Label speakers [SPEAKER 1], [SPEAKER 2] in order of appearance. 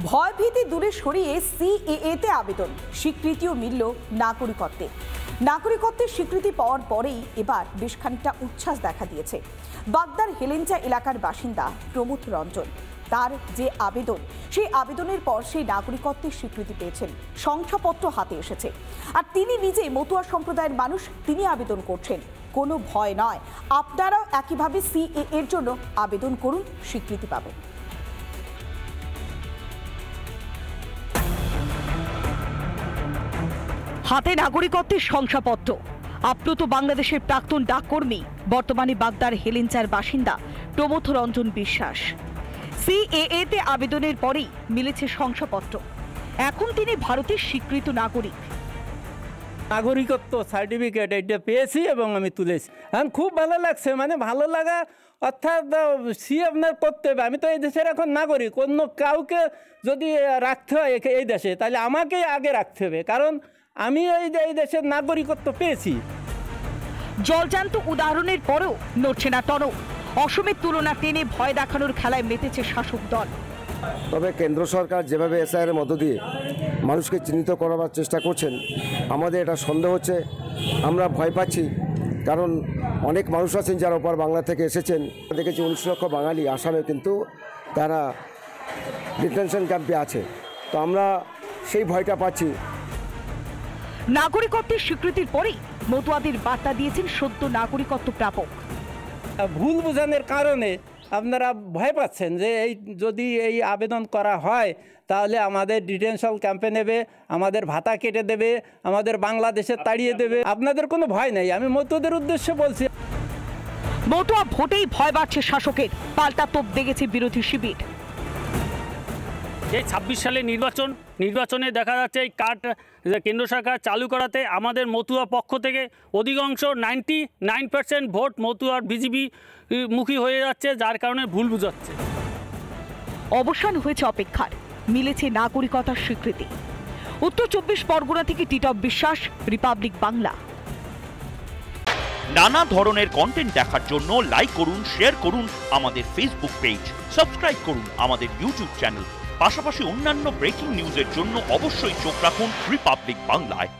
[SPEAKER 1] ভয়ভীতি দূরে সরিয়ে সিএএতে আবেদন, স্বীকৃতিও মিলল নাগরিকত্বে। নাগরিকত্বের স্বীকৃতি পাওয়ার পরেই এবার বেশ খানিকটা উচ্ছ্বাস দেখা দিয়েছে বাগদার হেলেঞ্চা এলাকার বাসিন্দা প্রমথ রঞ্জন। তার যে আবেদন, সেই আবেদনের পর সেই নাগরিকত্বের স্বীকৃতি পেয়েছেন, শংসাপত্র হাতে এসেছে। আর তিনি নিজে মতুয়া সম্প্রদায়ের মানুষ, তিনি আবেদন করছেন। কোনো ভয় নয়, আপনারাও একইভাবে সিএএ এর জন্য আবেদন করুন, স্বীকৃতি পাবেন। হাতে নাগরিকত্বের শংসাপত্র। আপ্লুত বাংলাদেশের প্রাক্তন ডাককর্মী, বর্তমানে বাগদার হেলেঞ্চার বাসিন্দা প্রমথ রঞ্জন বিশ্বাস। সিএএতে আবেদনের পরেই মিলেছে শংসাপত্র। এখন তিনি ভারতের স্বীকৃত নাগরিক।
[SPEAKER 2] নাগরিকত্ব সার্টিফিকেট এটা পেয়েছি এবং আমি তুলেছি। এখন খুব ভালো লাগছে, মানে ভালো লাগা অর্থাৎ সি আপনার করতে হবে। আমি তো এই দেশের এখন নাগরিক, অন্য কাউকে যদি রাখতে হয় এই দেশে, তাহলে আমাকেই আগে রাখতে হবে, কারণ আমি এই দেশের নাগরিকত্ব পেয়েছি।
[SPEAKER 1] জলজান্ত উদাহরণের পরেও নড়ছে না টনক। অসমের তুলনা টেনে ভয় দেখানোর খেলায় মেতেছে শাসক দল।
[SPEAKER 3] তবে কেন্দ্র সরকার যেভাবে এসআইআর মধ্য দিয়ে মানুষকে চিহ্নিত করার চেষ্টা করছেন, আমাদের এটা সন্দেহ হচ্ছে, আমরা ভয় পাচ্ছি। কারণ অনেক মানুষ আছেন যারা ওপার বাংলা থেকে এসেছেন। দেখেছি 19 লক্ষ বাঙালি আসামে কিন্তু তারা ডিটেনশন ক্যাম্পে আছে। তো আমরা সেই ভয়টা পাচ্ছি।
[SPEAKER 1] নাগরিকত্বের স্বীকৃতির পরেই মতুয়াদের বার্তা দিয়েছেন সদ্য নাগরিকত্ব প্রাপক।
[SPEAKER 2] ভুল বোঝানোর কারণে আপনারা ভয় পাচ্ছেন যে যদি এই আবেদন করা হয় তাহলে আমাদের ডিটেনশন ক্যাম্পে নেবে, আমাদের ভাতা কেটে দেবে, আমাদের বাংলাদেশে তাড়িয়ে দেবে। আপনাদের কোনো ভয় নেই, আমি মতুয়াদের উদ্দেশ্যে বলছি।
[SPEAKER 1] মতুয়া ভোটেই ভয় বাড়ছে শাসকের, পাল্টা তোপ দেখেছে বিরোধী শিবির।
[SPEAKER 4] এই 26 সালে নির্বাচনে দেখা যাচ্ছে এই কার্ড কেন্দ্র সরকার চালু করাতে আমাদের মতুয়া পক্ষ থেকে অধিকাংশ 99% ভোট মতুয়ার বিজেপি মুখী হয়ে যাচ্ছে, যার কারণে ভুল বুঝাচ্ছে।
[SPEAKER 1] অবসান হয়েছে অপেক্ষার, মিলেছে নাগরিকতার স্বীকৃতি। উত্তর 24 পরগনা থেকে টিটপ বিশ্বাস, রিপাবলিক বাংলা।
[SPEAKER 5] নানা ধরনের কন্টেন্ট দেখার জন্য লাইক করুন, শেয়ার করুন আমাদের ফেসবুক পেজ, সাবস্ক্রাইব করুন আমাদের ইউটিউব চ্যানেল। পাশাপাশি অন্যান্য ব্রেকিং নিউজের জন্য অবশ্যই চোখ রাখুন রিপাবলিক বাংলায়।